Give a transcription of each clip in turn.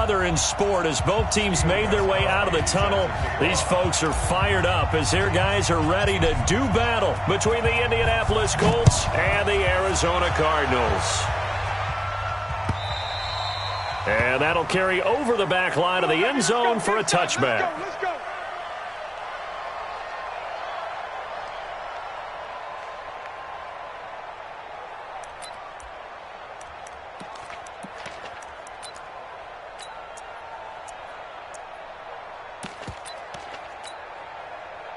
together in sport as both teams made their way out of the tunnel. These folks are fired up as their guys are ready to do battle between the Indianapolis Colts and the Arizona Cardinals. And that'll carry over the back line of the end zone for a touchback. Let's go.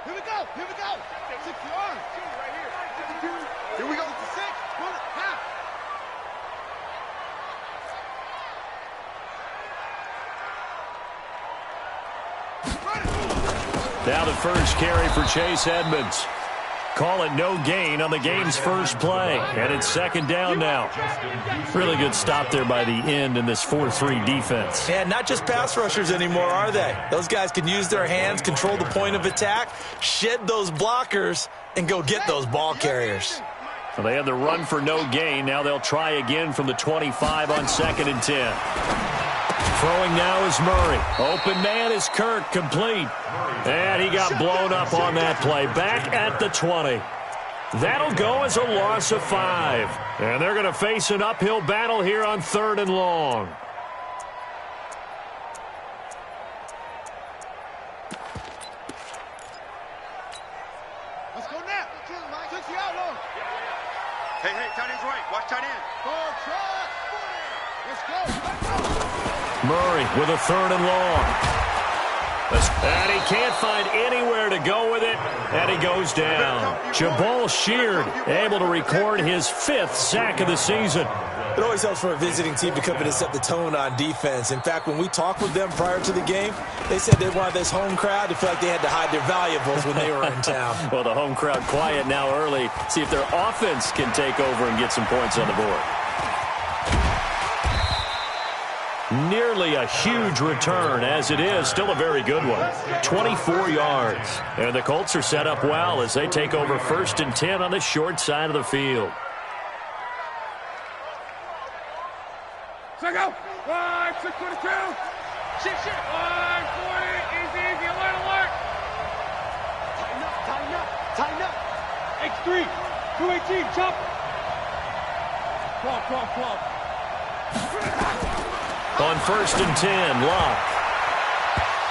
Here we go. 6 yards. Right here. Here we go. 6. Half. Now the first carry for Chase Edmonds. Call it no gain on the game's first play. And it's second down now. Really good stop there by the end in this 4-3 defense. Yeah, not just pass rushers anymore, are they? Those guys can use their hands, control the point of attack, shed those blockers, and go get those ball carriers. Well, they had the run for no gain. Now they'll try again from the 25 on 2nd and 10. Throwing now is Murray. Open man is Kirk, complete. And he got blown up on that play. Back at the 20. That'll go as a loss of 5. And they're going to face an uphill battle here on 3rd and long. Let's go now. Six out low. Hey, tight end's right. Watch tight end. Let's go. Murray with a 3rd and long. And he can't find anywhere to go with it, and he goes down. Jabal Sheard able to record his 5th sack of the season. It always helps for a visiting team to come in and set the tone on defense. In fact, when we talked with them prior to the game, they said they wanted this home crowd to feel like they had to hide their valuables when they were in town. Well, the home crowd quiet now early. See if their offense can take over and get some points on the board. Nearly a huge return, as it is still a very good one. 24 yards. And the Colts are set up well as they take over 1st and 10 on the short side of the field. Check out. 622. Shit. 540. Easy. Alert. Tighten up. X3. 218. Chop. Claw. On 1st and 10, Locke.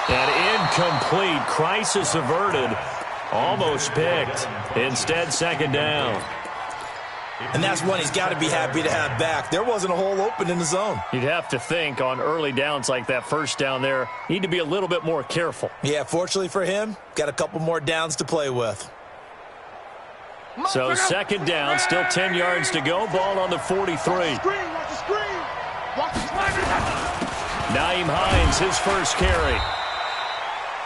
And incomplete. Crisis averted. Almost picked. Instead, 2nd down. And that's one he's got to be happy to have back. There wasn't a hole open in the zone. You'd have to think on early downs like that 1st down there, need to be a little bit more careful. Yeah, fortunately for him, got a couple more downs to play with. So 2nd down, still 10 yards to go. Ball on the 43. Watch the screen. Nyheim Hines, his first carry.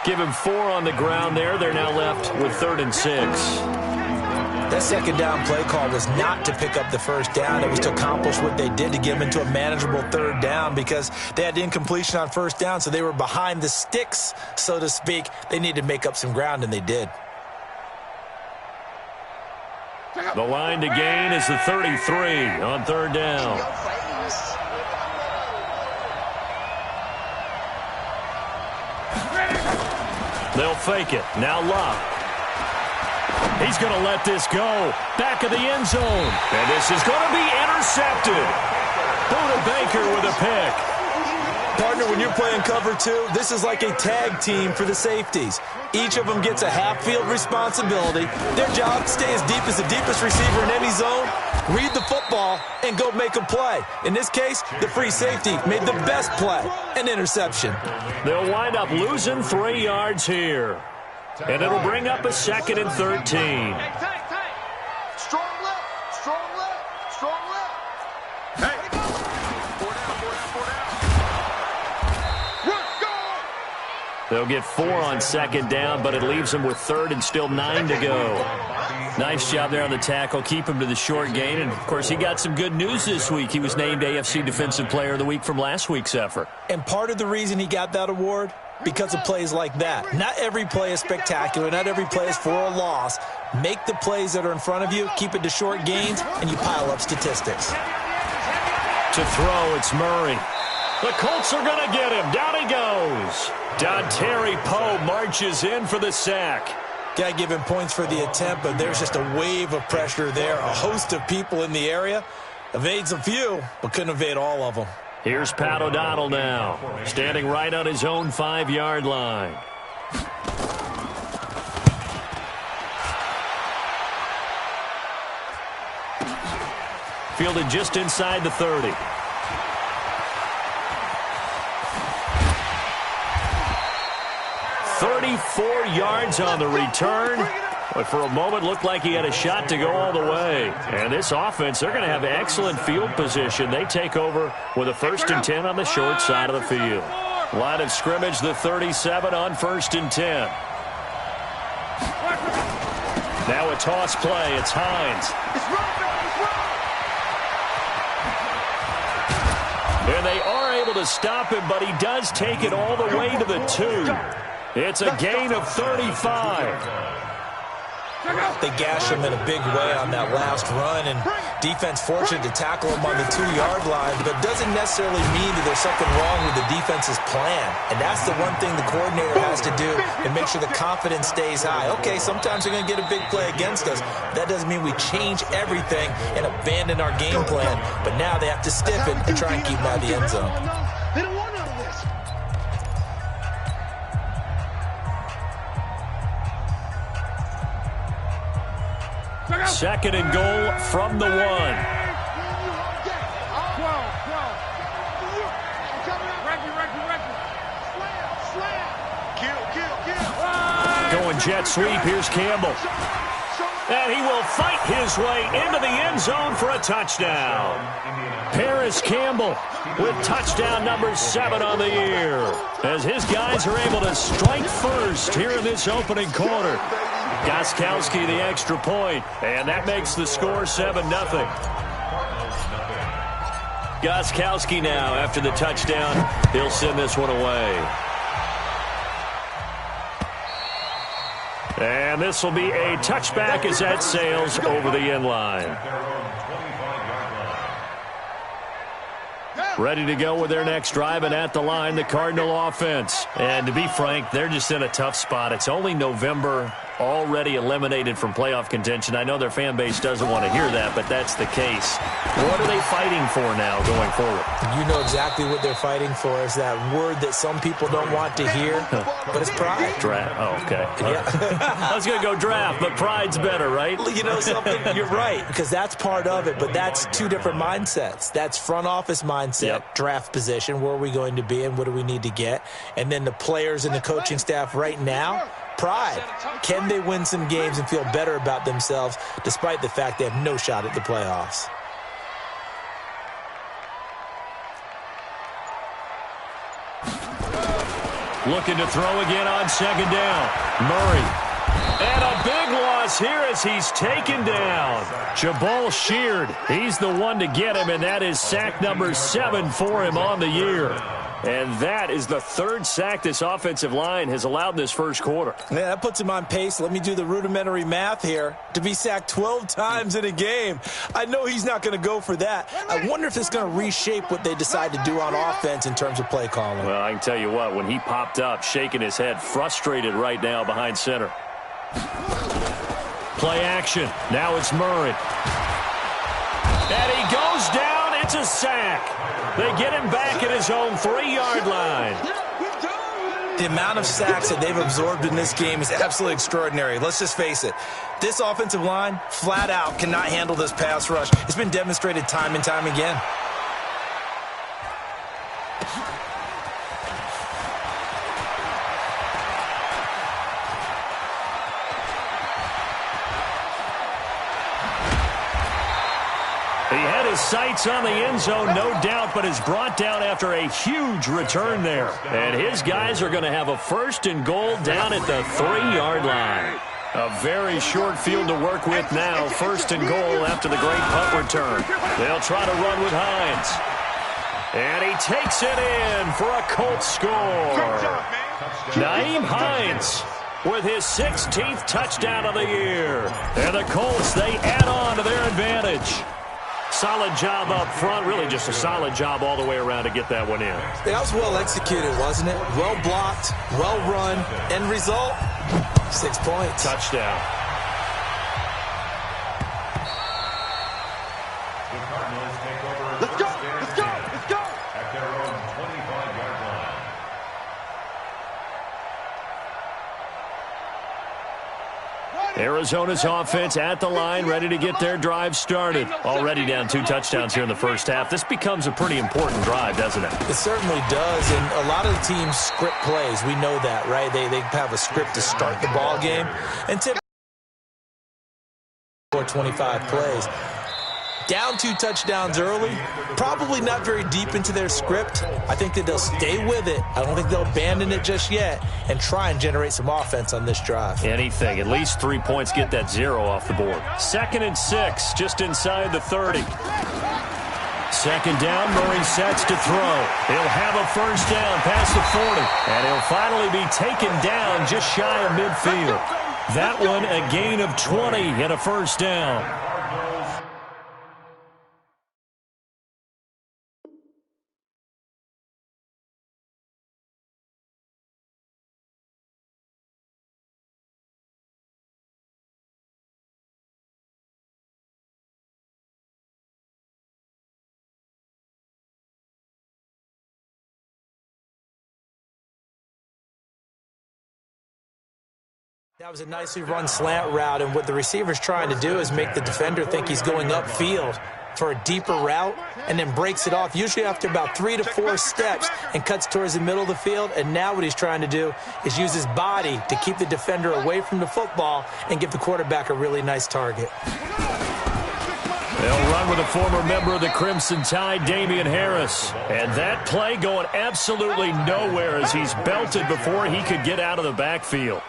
Give him 4 on the ground there. They're now left with 3rd and 6. That 2nd down play call was not to pick up the 1st down. It was to accomplish what they did to get them into a manageable 3rd down because they had incompletion on 1st down, so they were behind the sticks, so to speak. They needed to make up some ground, and they did. The line to gain is the 33 on 3rd down. They'll fake it. Now Locke. He's going to let this go. Back of the end zone. And this is going to be intercepted. Buda Baker with a pick. Partner, when you're playing cover 2, this is like a tag team for the safeties. Each of them gets a half-field responsibility. Their job, stay as deep as the deepest receiver in any zone, read the football, and go make a play. In this case, the free safety made the best play, an interception. They'll wind up losing 3 yards here. And it'll bring up a 2nd and 13. Strong left. Hey. 4 down. They'll get 4 on 2nd down, but it leaves them with 3rd and still 9 to go. Nice job there on the tackle. Keep him to the short gain. And, of course, he got some good news this week. He was named AFC Defensive Player of the Week from last week's effort. And part of the reason he got that award, because of plays like that. Not every play is spectacular. Not every play is for a loss. Make the plays that are in front of you, keep it to short gains, and you pile up statistics. To throw, it's Murray. The Colts are going to get him. Down he goes. Dontari Poe marches in for the sack. Got to give him points for the attempt, but there's just a wave of pressure there. A host of people in the area. Evades a few, but couldn't evade all of them. Here's Pat O'Donnell now, standing right on his own 5-yard line. Fielded just inside the 30. "34 yards on the return, but for a moment looked like he had a shot to go all the way. And this offense, they're going to have excellent field position. They take over with a 1st and 10 on the short side of the field. Line of scrimmage, the 37 on 1st and 10. Now a toss play. It's Hines. And they are able to stop him, but he does take it all the way to the 2. It's a gain of 35. They gash him in a big way on that last run, and defense fortunate to tackle him on the 2-yard line, but doesn't necessarily mean that there's something wrong with the defense's plan. And that's the one thing the coordinator has to do and make sure the confidence stays high. Okay, sometimes they're going to get a big play against us. That doesn't mean we change everything and abandon our game plan, but now they have to stiff it and try and keep him out of the end zone. They don't want none of this. 2nd and goal from the 1. Going jet sweep. Here's Campbell. And he will fight his way into the end zone for a touchdown. Paris Campbell with touchdown number 7 on the year, as his guys are able to strike first here in this opening quarter. Gostkowski the extra point, and that makes the score 7-0. Gostkowski now, after the touchdown, he'll send this one away. And this will be a touchback as that sails over the end line. Ready to go with their next drive, and at the line, the Cardinal offense. And to be frank, they're just in a tough spot. It's only November, already eliminated from playoff contention. I know their fan base doesn't want to hear that, but that's the case. What are they fighting for now going forward? You know exactly what they're fighting for. Is that word that some people don't want to hear, but it's pride. Draft. Oh, okay. Yeah. I was going to go draft, but pride's better, right? You know something? You're right, because that's part of it, but that's two different mindsets. That's front office mindset, draft position, where are we going to be and what do we need to get? And then the players and the coaching staff right now, pride. Can they win some games and feel better about themselves despite the fact they have no shot at the playoffs? Looking to throw again on 2nd down. Murray. And a big loss here as he's taken down. Jabal Sheard, he's the one to get him, and that is sack number 7 for him on the year. And that is the 3rd sack this offensive line has allowed in this first quarter. Yeah, that puts him on pace. Let me do the rudimentary math here. To be sacked 12 times in a game. I know he's not going to go for that. I wonder if it's going to reshape what they decide to do on offense in terms of play calling. Well, I can tell you what, when he popped up, shaking his head, frustrated right now behind center. Play action. Now it's Murray. And he goes down. It's a sack. They get him back at his own 3-yard line. The amount of sacks that they've absorbed in this game is absolutely extraordinary. Let's just face it. This offensive line, flat out, cannot handle this pass rush. It's been demonstrated time and time again. He had his sights on the end zone, no doubt, but is brought down after a huge return there. And his guys are going to have a 1st and goal down at the 3-yard line. A very short field to work with now. 1st and goal after the great punt return. They'll try to run with Hines. And he takes it in for a Colts score. Nyheim Hines with his 16th touchdown of the year. And the Colts, they add on to their advantage. Solid job up front, really just a solid job all the way around to get that one in. That was well executed, wasn't it? Well blocked, well run. End result, 6 points. Touchdown. Let's go! Let's go! Let's go! At their own 25-yard line. Arizona's offense at the line, ready to get their drive started. Already down 2 touchdowns here in the first half. This becomes a pretty important drive, doesn't it? It certainly does, and a lot of the teams script plays. We know that, right? They have a script to start the ball game, and typically 25 plays. Down 2 touchdowns early, probably not very deep into their script. I think that they'll stay with it. I don't think they'll abandon it just yet and try and generate some offense on this drive. Anything. At least 3 points, get that 0 off the board. 2nd and 6, just inside the 30. 2nd down, Murray sets to throw. He'll have a first down past the 40, and he'll finally be taken down just shy of midfield. That one a gain of 20 and a first down. That was a nicely run slant route, and what the receiver's trying to do is make the defender think he's going upfield for a deeper route and then breaks it off, usually after about 3 to 4 steps, and cuts towards the middle of the field. And now what he's trying to do is use his body to keep the defender away from the football and give the quarterback a really nice target. They'll run with a former member of the Crimson Tide, Damian Harris. And that play going absolutely nowhere as he's belted before he could get out of the backfield.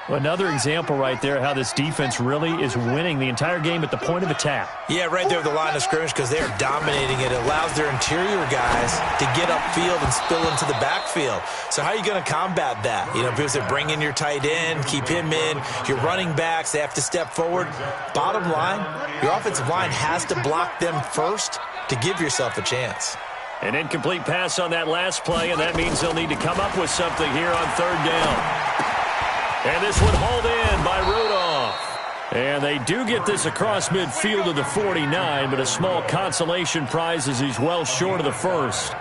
Another example right there how this defense really is winning the entire game at the point of attack. Yeah, right there at the line of scrimmage, because they are dominating it. It allows their interior guys to get upfield and spill into the backfield. So how are you going to combat that? You know, people say bring in your tight end, keep him in. Your running backs, they have to step forward. Bottom line, your offensive line has to block them first to give yourself a chance. An incomplete pass on that last play, and that means they'll need to come up with something here on 3rd down. And this one hauled in by Rudolph. And they do get this across midfield to the 49, but a small consolation prize as he's well short of the first.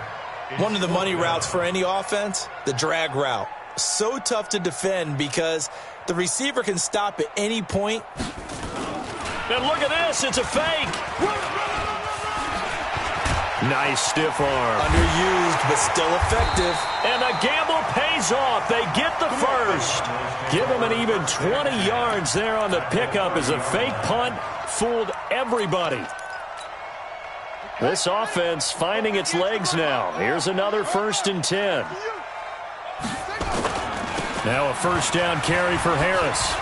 One of the money routes for any offense, the drag route. So tough to defend because the receiver can stop at any point. And look at this, it's a fake. Nice stiff arm. Underused, but still effective. And the gamble pays off. They get the first. Give them an even 20 yards there on the pickup as a fake punt fooled everybody. This offense finding its legs now. Here's another 1st and 10. Now a first down carry for Harris.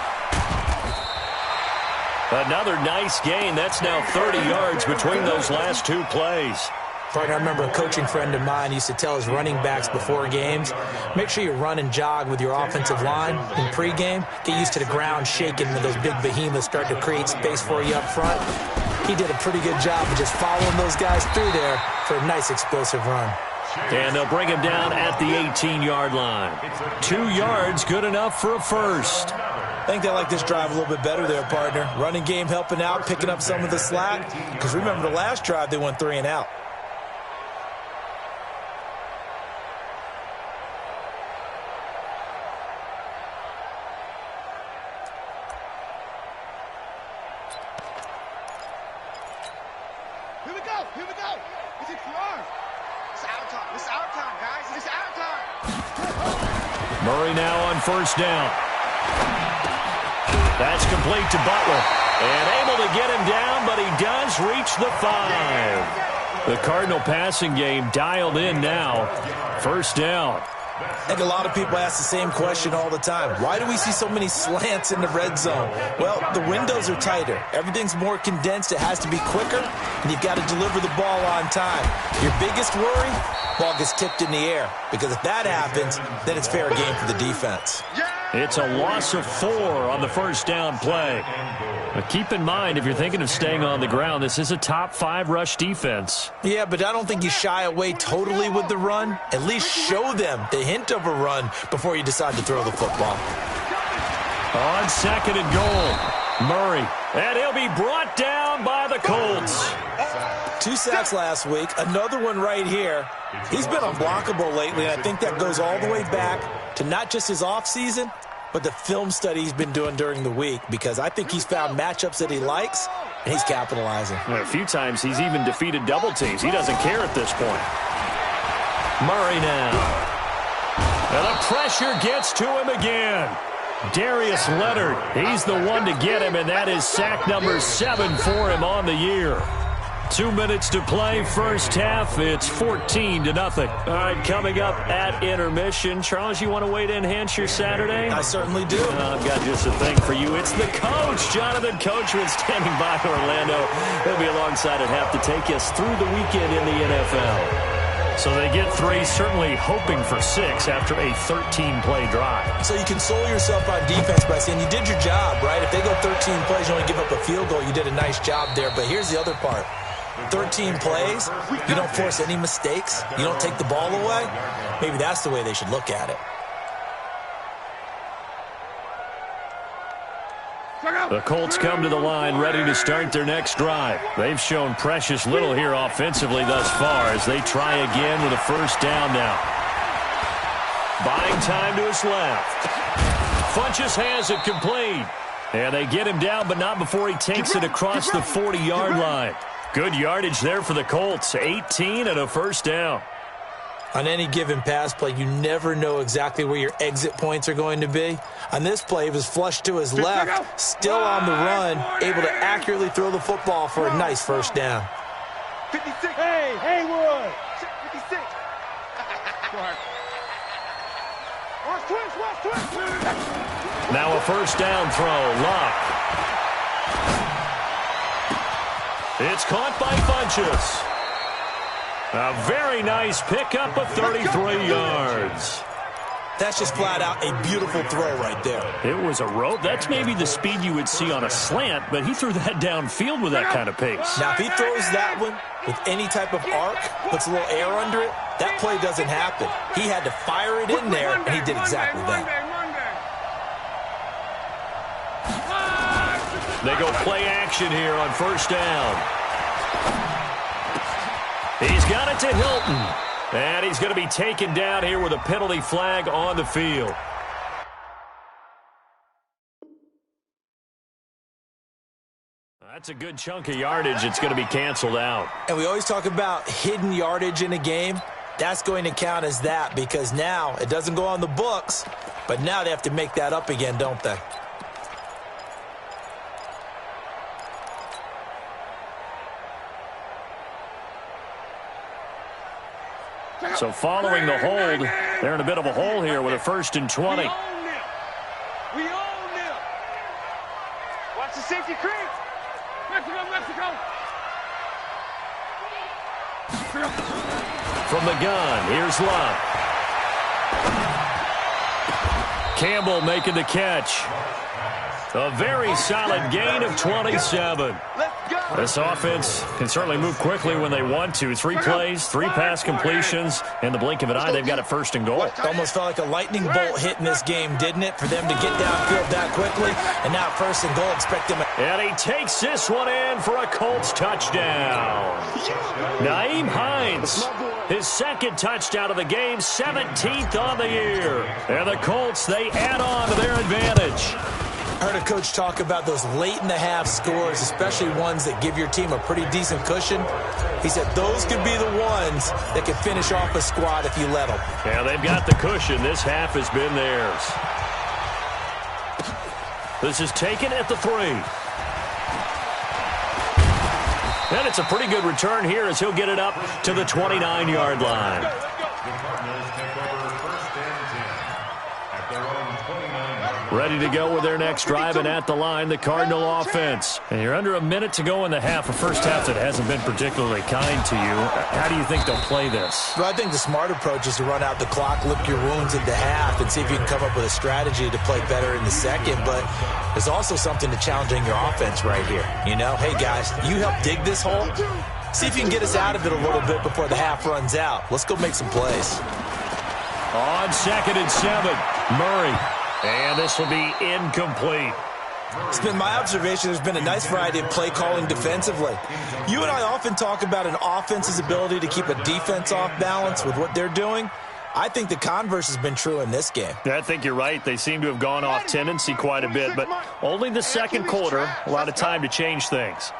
Another nice gain. That's now 30 yards between those last 2 plays. Partner, I remember a coaching friend of mine used to tell his running backs before games, make sure you run and jog with your offensive line in pregame. Get used to the ground shaking when those big behemoths start to create space for you up front. He did a pretty good job of just following those guys through there for a nice explosive run. And they'll bring him down at the 18-yard line. 2 yards, good enough for a first. I think they like this drive a little bit better there, partner. Running game helping out, picking up some of the slack. Because remember the last drive, they went 3 and out. Here we go! Here we go! Is it yours? It's our time. It's our time, guys. It's our time. Murray now on first down. That's complete to Butler. And able to get him down, but he does reach the 5. The Cardinal passing game dialed in now. First down. I think a lot of people ask the same question all the time. Why do we see so many slants in the red zone? Well, the windows are tighter. Everything's more condensed. It has to be quicker, and you've got to deliver the ball on time. Your biggest worry, ball gets tipped in the air. Because if that happens, then it's fair game for the defense. Yeah! It's a loss of 4 on the first down play. But keep in mind, if you're thinking of staying on the ground, this is a top 5 rush defense. Yeah, but I don't think you shy away totally with the run. At least show them the hint of a run before you decide to throw the football. On second and goal, Murray. And he'll be brought down by the Colts. 2 sacks last week, another one right here. He's been unblockable lately, and I think that goes all the way back to not just his offseason, but the film study he's been doing during the week, because I think he's found matchups that he likes, and he's capitalizing. A few times he's even defeated double teams. He doesn't care at this point. Murray now. And the pressure gets to him again. Darius Leonard, he's the one to get him, and that is sack number 7 for him on the year. 2 minutes to play, first half. It's 14-0. All right, coming up at intermission. Charles, you want to wait to enhance your Saturday? I certainly do. I've got just a thing for you. It's the coach, Jonathan Coachman, standing by Orlando. He'll be alongside at half to take us through the weekend in the NFL. So they get 3, certainly hoping for 6 after a 13-play drive. So you console yourself on defense by saying you did your job, right? If they go 13 plays, you only give up a field goal, you did a nice job there. But here's the other part. 13 plays, you don't force any mistakes, you don't take the ball away. Maybe that's the way they should look at it. The Colts come to the line ready to start their next drive. They've shown precious little here offensively thus far as they try again with a first down now. Buying time to his left. Funches has it complete. And they get him down, but not before he takes it across the 40-yard line. Good yardage there for the Colts. 18 and a first down. On any given pass play, you never know exactly where your exit points are going to be. On this play, it was flushed to his left, still on the run, able to accurately throw the football for a nice first down. 56. Hey, Haywood. 56. Watch twist. Now a first down throw. Luck. It's caught by Funches. A very nice pickup of 33 yards. That's just flat out a beautiful throw right there. It was a rope. That's maybe the speed you would see on a slant, but he threw that downfield with that kind of pace. Now, if he throws that one with any type of arc, puts a little air under it, that play doesn't happen. He had to fire it in there, and he did exactly that. They go play action here on first down. He's got it to Hilton. And he's going to be taken down here with a penalty flag on the field. That's a good chunk of yardage. It's going to be canceled out. And we always talk about hidden yardage in a game. That's going to count as that because now it doesn't go on the books, but now they have to make that up again, don't they? So following the hold, they're in a bit of a hole here with a 1st and 20. We own them. Watch the safety creep. Mexico. From the gun, here's Luck. Campbell making the catch. A very solid gain of 27. This offense can certainly move quickly when they want to. 3 plays, 3 pass completions. In the blink of an eye, they've got a 1st and goal. It almost felt like a lightning bolt hit in this game, didn't it? For them to get downfield that quickly. And now 1st and goal, expect them. And he takes this one in for a Colts touchdown. Naeem Hines, his 2nd touchdown of the game, 17th on the year. And the Colts, they add on to their advantage. I heard a coach talk about those late-in-the-half scores, especially ones that give your team a pretty decent cushion. He said those could be the ones that can finish off a squad if you let them. Yeah, they've got the cushion. This half has been theirs. This is taken at the 3. And it's a pretty good return here as he'll get it up to the 29-yard line. At their own 29-yard line. Ready to go with their next drive, and at the line, the Cardinal offense. And you're under a minute to go in the half, a first half that hasn't been particularly kind to you. How do you think they'll play this? Well, I think the smart approach is to run out the clock, lick your wounds into half, and see if you can come up with a strategy to play better in the second. But there's also something to challenging your offense right here. You know, hey, guys, you help dig this hole. See if you can get us out of it a little bit before the half runs out. Let's go make some plays. On 2nd and 7, Murray. And this will be incomplete. It's been my observation there's been a nice variety of play calling defensively. You and I often talk about an offense's ability to keep a defense off balance with what they're doing. I think the converse has been true in this game. I think you're right. They seem to have gone off tendency quite a bit, but only the second quarter, a lot of time to change things.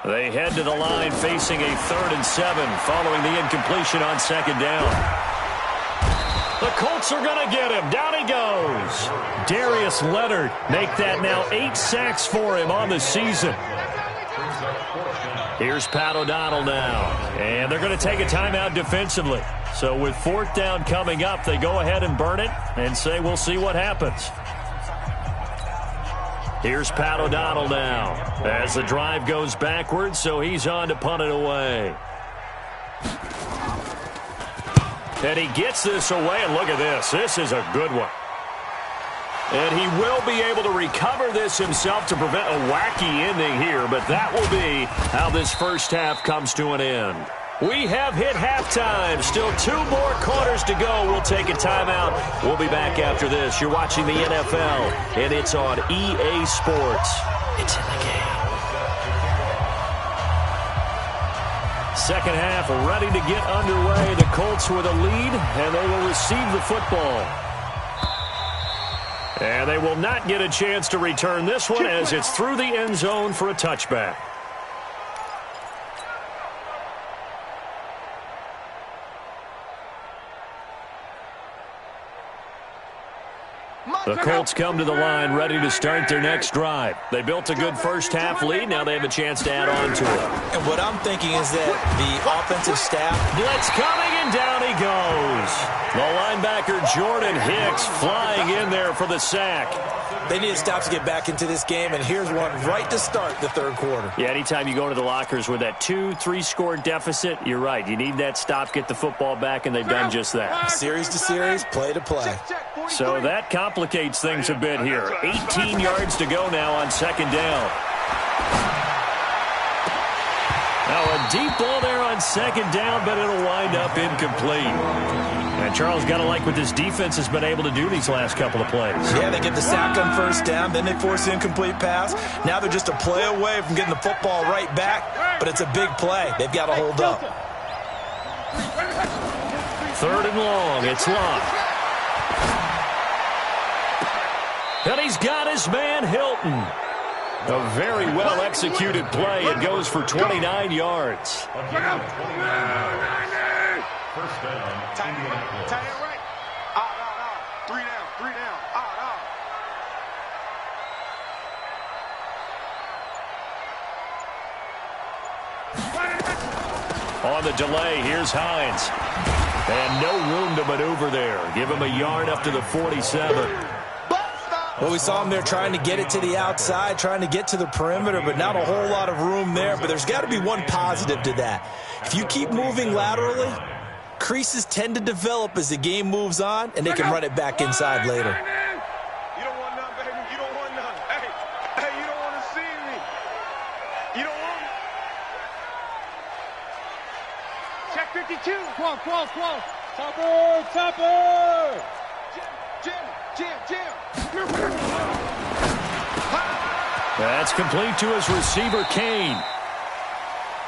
They head to the line facing a 3rd and 7 following the incompletion on 2nd down. The Colts are going to get him. Down he goes. Darius Leonard make that now 8 sacks for him on the season. Here's Pat O'Donnell now. And they're going to take a timeout defensively. So with 4th down coming up, they go ahead and burn it and say we'll see what happens. Here's Pat O'Donnell now as the drive goes backwards, so he's on to punt it away. And he gets this away, and look at this. This is a good one. And he will be able to recover this himself to prevent a wacky ending here, but that will be how this first half comes to an end. We have hit halftime. Still 2 more quarters to go. We'll take a timeout. We'll be back after this. You're watching the NFL, and it's on EA Sports. It's in the game. Second half ready to get underway. The Colts with a lead, and they will receive the football. And they will not get a chance to return this one as it's through the end zone for a touchback. The Colts come to the line ready to start their next drive. They built a good first half lead. Now they have a chance to add on to it. And what I'm thinking is that the offensive staff... Blitz coming, and down he goes. The linebacker Jordan Hicks flying in there for the sack. They need to stop to get back into this game, and here's one right to start the 3rd quarter. Yeah, anytime you go into the lockers with that 2-3 score deficit, you're right. You need that stop, get the football back, and they've done just that. Series to series, play to play. So that complicates things a bit here. 18 yards to go now on 2nd down. Now a deep ball there on 2nd down, but it'll wind up incomplete. And Charles, got to like what this defense has been able to do these last couple of plays. Yeah, they get the sack on 1st down, then they force the incomplete pass. Now they're just a play away from getting the football right back, but it's a big play. They've got to hold up. 3rd and long. It's locked. And he's got his man Hilton. A very well-executed play. It goes for 29 yards. First down, Indianapolis. Tight end right. Out. 3 down. Out. On the delay, here's Hines. And no room to maneuver there. Give him a yard up to the 47. Well, we saw him there trying to get it to the outside, trying to get to the perimeter, but not a whole lot of room there. But there's got to be one positive to that. If you keep moving laterally, creases tend to develop as the game moves on, and they can run it back inside later. You don't want none, baby. You don't want none. Hey, you don't want to see me. You don't want me. Check 52. Close. Topper. Jim. That's complete to his receiver, Kane.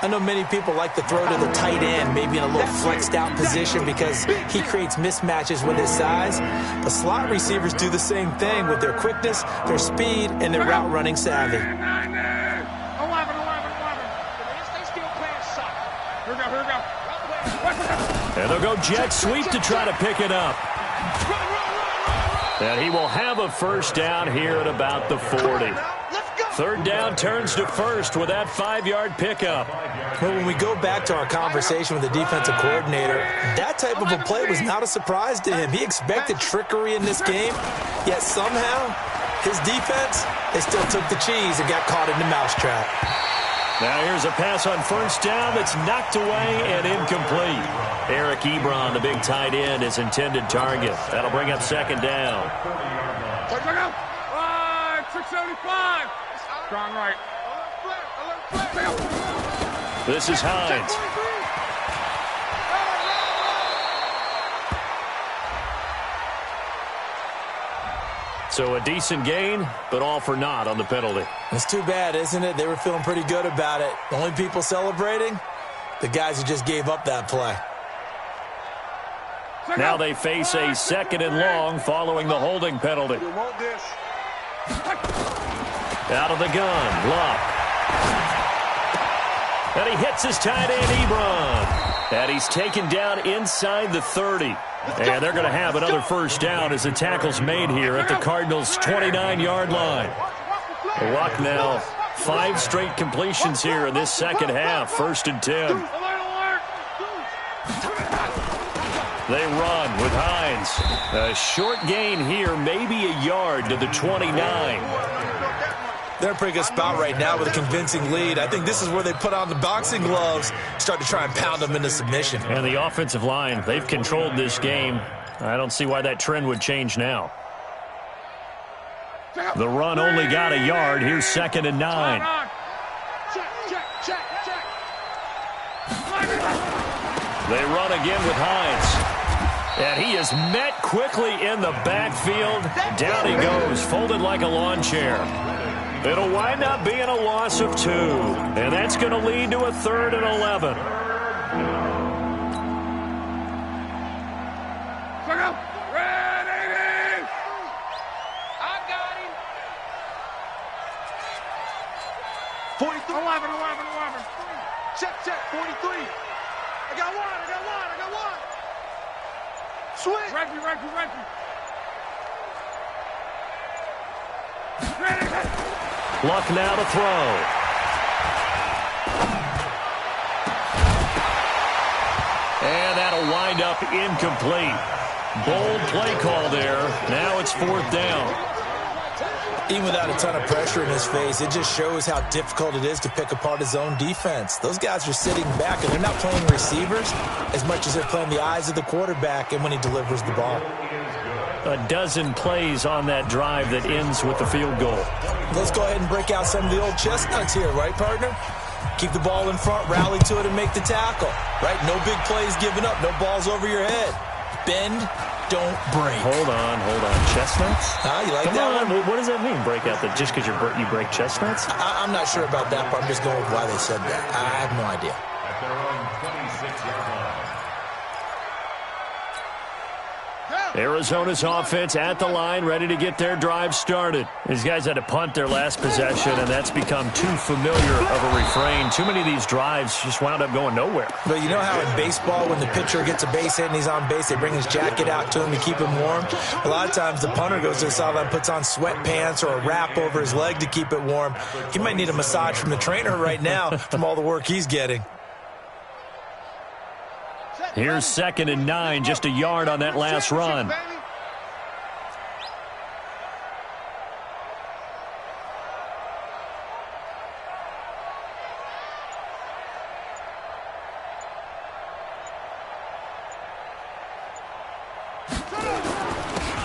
I know many people like to throw to the tight end, maybe in a little flexed out position because he creates mismatches with his size. But slot receivers do the same thing with their quickness, their speed, and their route running savvy. 11. They still playing suck. Here we go. And they'll go jet sweep to try to pick it up. And he will have a first down here at about the 40. Third down turns to first with that 5-yard pickup. Well, when we go back to our conversation with the defensive coordinator, that type of a play was not a surprise to him. He expected trickery in this game, yet somehow his defense, they still took the cheese and got caught in the mousetrap. Now here's a pass on first down that's knocked away and incomplete. Eric Ebron, the big tight end, his intended target. That'll bring up second down. 675. Strong right. This is Hines. So a decent gain, but all for naught on the penalty. It's too bad, isn't it? They were feeling pretty good about it. The only people celebrating, the guys who just gave up that play. Now they face a second and long following the holding penalty. Out of the gun, Luck. And he hits his tight end, Ebron. And he's taken down inside the 30. And they're going to have another first down as the tackle's made here at the Cardinals' 29-yard line. Luck now 5 straight completions here in this second half, 1st and 10. They run with Hines. A short gain here, maybe a yard to the 29. They're in a pretty good spot right now with a convincing lead. I think this is where they put on the boxing gloves, start to try and pound them into submission. And the offensive line, they've controlled this game. I don't see why that trend would change now. The run only got a yard. Here's 2nd and 9. They run again with Hines. And he is met quickly in the backfield. Down he goes, folded like a lawn chair. It'll wind up being a loss of 2. And that's going to lead to a 3rd and 11. Ready! I got him. 43. 11. Check, 43. I got one. Switch. Reggie. Luck now to throw. And that'll wind up incomplete. Bold play call there. Now it's 4th down. Even without a ton of pressure in his face, it just shows how difficult it is to pick apart his own defense. Those guys are sitting back, and they're not playing receivers as much as they're playing the eyes of the quarterback and when he delivers the ball. A dozen plays on that drive that ends with the field goal. Let's go ahead and break out some of the old chestnuts here, right, partner? Keep the ball in front, rally to it, and make the tackle, right? No big plays given up, no balls over your head. Bend, don't break. Hold on. Chestnuts? You like Come that on. one? What does that mean, break out? That just because you break chestnuts? I'm not sure about that, but I'm just going with why they said that. I have no idea. At their own 26-yard line. Arizona's offense at the line, ready to get their drive started. These guys had to punt their last possession, and that's become too familiar of a refrain. Too many of these drives just wound up going nowhere. But you know how in baseball, when the pitcher gets a base hit and he's on base, they bring his jacket out to him to keep him warm? A lot of times the punter goes to the sideline, puts on sweatpants or a wrap over his leg to keep it warm. He might need a massage from the trainer right now from all the work he's getting. Here's 2nd and 9, just a yard on that last run.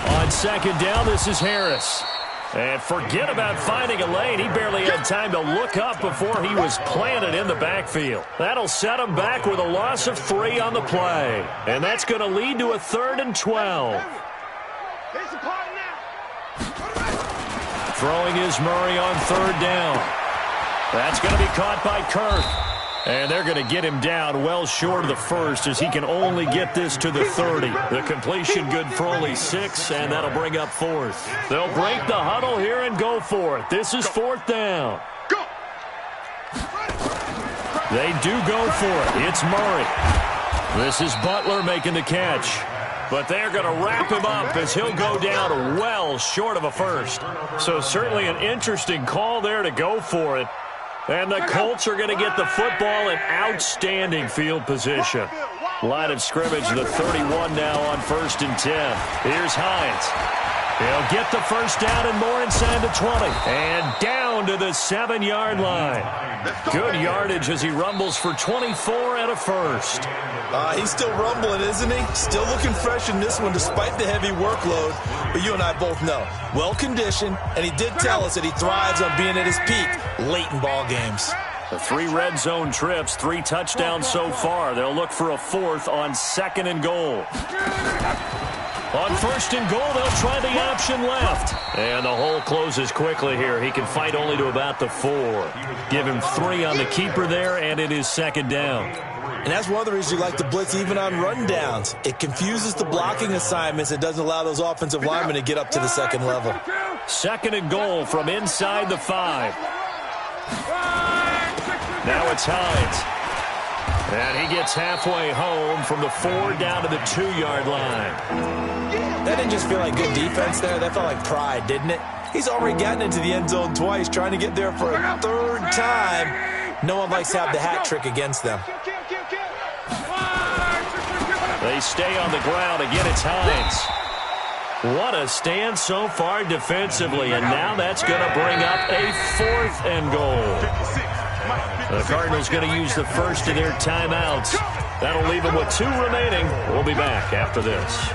On 2nd down, this is Harris. And forget about finding a lane. He barely had time to look up before he was planted in the backfield. That'll set him back with a loss of 3 on the play. And that's going to lead to a 3rd and 12. Throwing is Murray on 3rd down. That's going to be caught by Kirk. And they're going to get him down well short of the 1st as he can only get this to the 30. The completion good for only 6, and that'll bring up 4th. They'll break the huddle here and go for it. This is 4th down. They do go for it. It's Murray. This is Butler making the catch. But they're going to wrap him up as he'll go down well short of a first. So certainly an interesting call there to go for it. And the Colts are going to get the football in outstanding field position. Line of scrimmage, the 31 now on 1st and 10. Here's Hines. He'll get the first down and more inside the 20. And down to the 7-yard line. Good yardage as he rumbles for 24 and a first. He's still rumbling, isn't he? Still looking fresh in this one despite the heavy workload. But you and I both know, well-conditioned, and he did tell us that he thrives on being at his peak late in ball games. The 3 red zone trips, 3 touchdowns so far. They'll look for a 4th on 2nd and goal. On 1st and goal, they'll try the option left. And the hole closes quickly here. He can fight only to about the 4. Give him 3 on the keeper there, and it is 2nd down. And that's one of the reasons you like to blitz even on rundowns. It confuses the blocking assignments. It doesn't allow those offensive linemen to get up to the 2nd level. 2nd and goal from inside the 5. Now it's Hines. And he gets halfway home from the 4 down to the 2-yard line. That didn't just feel like good defense there. That felt like pride, didn't it? He's already gotten into the end zone twice, trying to get there for a 3rd time. No one likes to have the hat trick against them. They stay on the ground. Again, it's Hines. What a stand so far defensively, and now that's going to bring up a 4th and goal. The Cardinals going to use the first of their timeouts. That'll leave them with 2 remaining. We'll be back after this.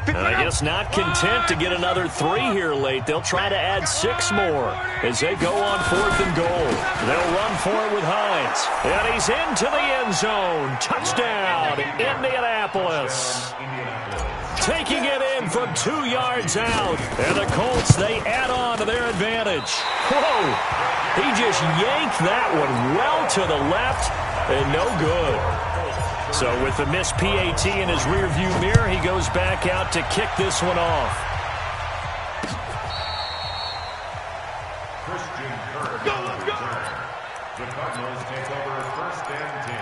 And I guess not content to get another 3 here late. They'll try to add 6 more as they go on 4th and goal. They'll run for it with Hines. And he's into the end zone. Touchdown, Indianapolis. Taking it in from 2 yards out. And the Colts, they add on to their advantage. Whoa! He just yanked that one well to the left and no good. So with the missed PAT in his rearview mirror, he goes back out to kick this one off. Christian Kirk. The Cardinals take over 1st and 10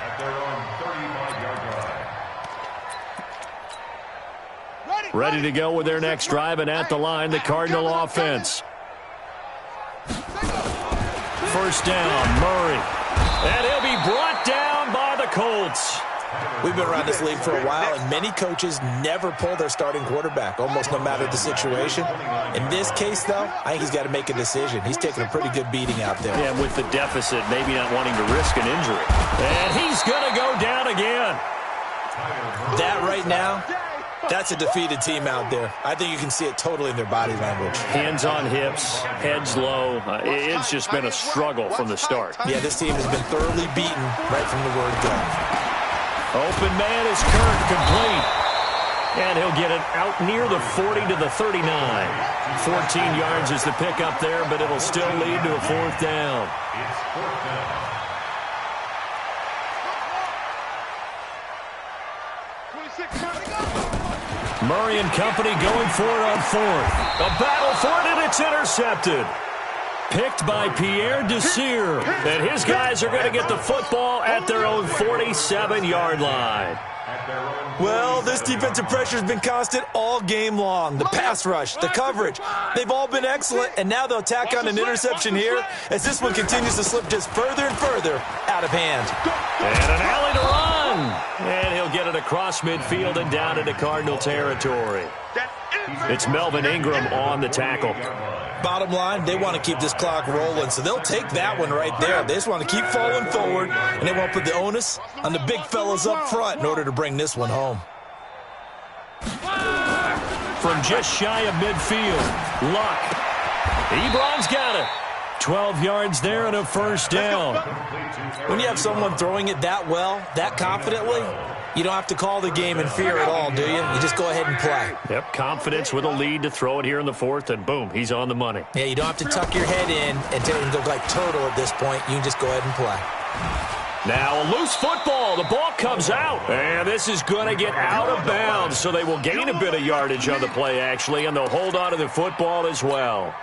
at their own 35-yard line. Ready to go with their next drive, and at the line, the Cardinal offense. 1st down, Murray. And he'll be brought down by the Colts. We've been around this league for a while, and many coaches never pull their starting quarterback, almost no matter the situation. In this case, though, I think he's got to make a decision. He's taking a pretty good beating out there. Yeah, with the deficit, maybe not wanting to risk an injury. And he's going to go down again. That right now, that's a defeated team out there. I think you can see it totally in their body language. Hands on hips, heads low. It's just been a struggle from the start. Yeah, this team has been thoroughly beaten right from the word go. Open man is Kirk, complete. And he'll get it out near the 40 to the 39. 14 yards is the pickup there, but it'll still lead to a 4th down. It's 4th down. Murray and company going for it on 4th. A battle for it, and it's intercepted. Picked by Pierre Desir. And his guys are going to get the football at their own 47-yard line. Well, this defensive pressure has been constant all game long. The pass rush, the coverage, they've all been excellent, and now they'll tack on an interception here as this one continues to slip just further and further out of hand. And an alley to run. And he'll get it across midfield and down into Cardinal territory. It's Melvin Ingram on the tackle. Bottom line, they want to keep this clock rolling, so they'll take that one right there. They just want to keep falling forward, and they want to put the onus on the big fellas up front in order to bring this one home. From just shy of midfield, Luck. Ebron's got it. 12 yards there and a 1st down. When you have someone throwing it that well, that confidently, you don't have to call the game in fear at all, do you? You just go ahead and play. Yep, confidence with a lead to throw it here in the 4th, and boom, he's on the money. Yeah, you don't have to tuck your head in and go like turtle at this point. You can just go ahead and play. Now a loose football. The ball comes out. And this is going to get out of bounds. So they will gain a bit of yardage on the play, actually, and they'll hold on to the football as well.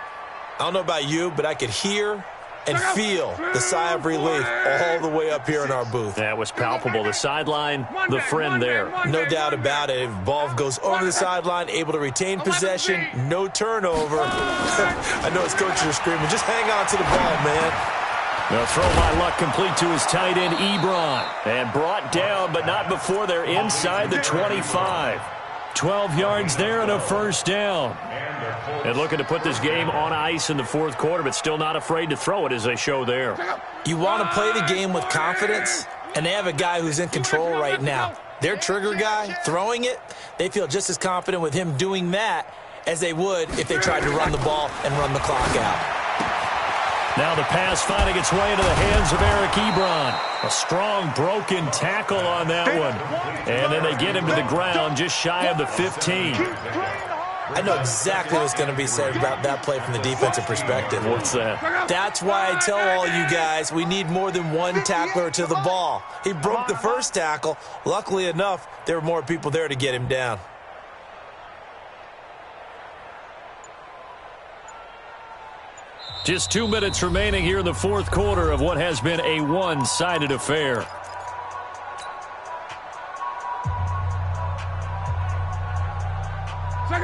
I don't know about you, but I could hear and feel the sigh of relief all the way up here in our booth. That was palpable. The sideline, the friend there. No doubt about it. If the ball goes over the sideline, able to retain possession, no turnover. I know his coaches are screaming, just hang on to the ball, man. They'll throw by luck complete to his tight end, Ebron. And brought down, but not before they're inside the 25. 12 yards there and a first down. And looking to put this game on ice in the fourth quarter, but still not afraid to throw it as they show there. You want to play the game with confidence, and they have a guy who's in control right now. Their trigger guy, throwing it, they feel just as confident with him doing that as they would if they tried to run the ball and run the clock out. Now the pass finding its way into the hands of Eric Ebron. A strong broken tackle on that one. And then they get him to the ground just shy of the 15. I know exactly what's going to be said about that play from the defensive perspective. What's that? That's why I tell all you guys we need more than one tackler to the ball. He broke the first tackle. Luckily enough, there were more people there to get him down. Just 2 minutes remaining here in the fourth quarter of what has been a one-sided affair.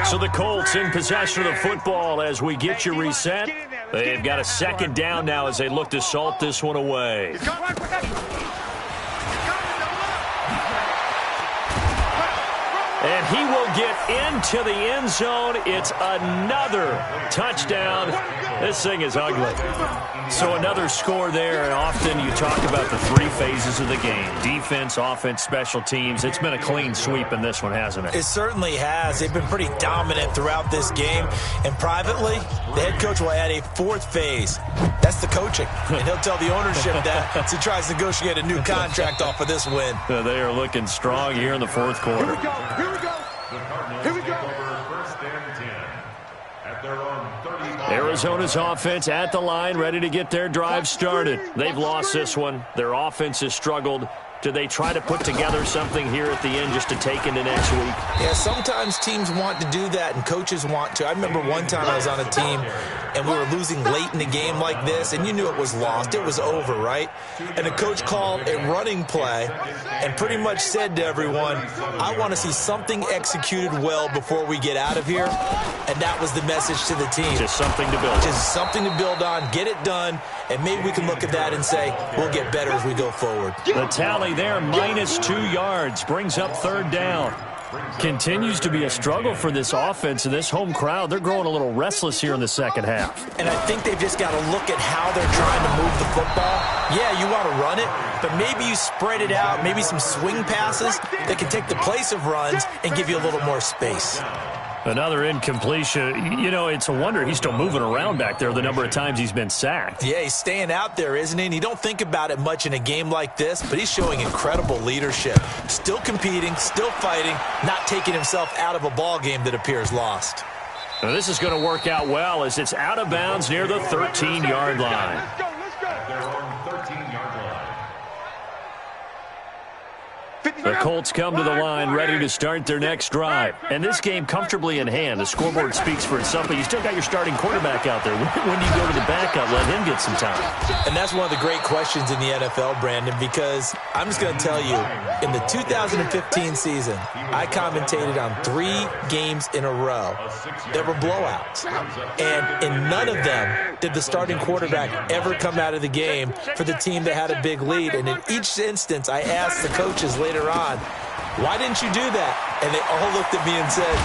So the Colts in possession of the football as we get you reset. They've got a second down now as they look to salt this one away. And he will get into the end zone. It's another touchdown. This thing is ugly. So another score there, and often you talk about the three phases of the game. Defense, offense, special teams. It's been a clean sweep in this one, hasn't it? It certainly has. They've been pretty dominant throughout this game. And privately, the head coach will add a fourth phase. That's the coaching. And he'll tell the ownership that as he tries to negotiate a new contract off of this win. They are looking strong here in the fourth quarter. Here we go. Here we go. First and 10 at their own 35. Arizona's offense at the line, ready to get their drive started. They've lost this one. Their offense has struggled. Do they try to put together something here at the end just to take into next week? Yeah, sometimes teams want to do that and coaches want to. I remember one time I was on a team and we were losing late in the game like this, and you knew it was lost. It was over, right? And the coach called a running play and pretty much said to everyone, I want to see something executed well before we get out of here. And that was the message to the team. Just something to build on. Just something to build on, get it done, and maybe we can look at that and say, we'll get better as we go forward. The tally there, -2 yards, brings up third down. Continues to be a struggle for this offense and this home crowd. They're growing a little restless here in the second half. And I think they've just got to look at how they're trying to move the football. Yeah, you want to run it, but maybe you spread it out, maybe some swing passes that can take the place of runs and give you a little more space. Another incompletion. You know, it's a wonder he's still moving around back there the number of times he's been sacked. Yeah, he's staying out there, isn't he? And you don't think about it much in a game like this, but he's showing incredible leadership. Still competing, still fighting, not taking himself out of a ball game that appears lost. Now, this is going to work out well as it's out of bounds near the 13-yard line. Let's go. Their own 13-yard line. The Colts come to the line ready to start their next drive. And this game comfortably in hand. The scoreboard speaks for itself, but you still got your starting quarterback out there. When do you go to the backup, let him get some time? And that's one of the great questions in the NFL, Brandon, because I'm just going to tell you, in the 2015 season, I commentated on 3 games in a row that were blowouts. And in none of them did the starting quarterback ever come out of the game for the team that had a big lead. And in each instance, I asked the coaches later on, why didn't you do that? And they all looked at me and said,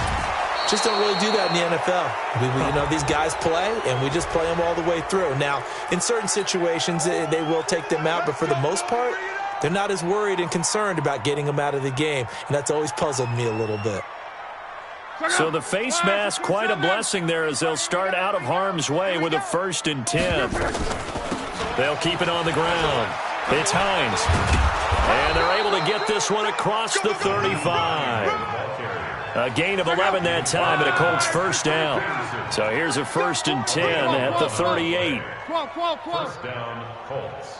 just don't really do that in the NFL. You know, these guys play, and we just play them all the way through. Now, in certain situations, they will take them out, but for the most part, they're not as worried and concerned about getting them out of the game, and that's always puzzled me a little bit. So the face mask, quite a blessing there as they'll start out of harm's way with a 1st and 10. They'll keep it on the ground. It's Hines. And they're able to get this one across the 35. A gain of 11 that time and a Colts first down. So here's a 1st and 10 at the 38. First down, Colts.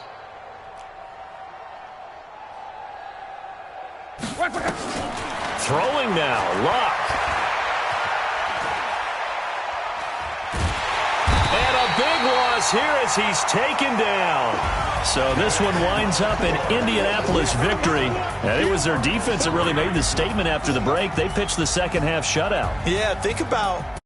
Throwing now, Luck. And a big loss here as he's taken down. So this one winds up an Indianapolis victory. And it was their defense that really made the statement after the break. They pitched the second half shutout. Yeah, think about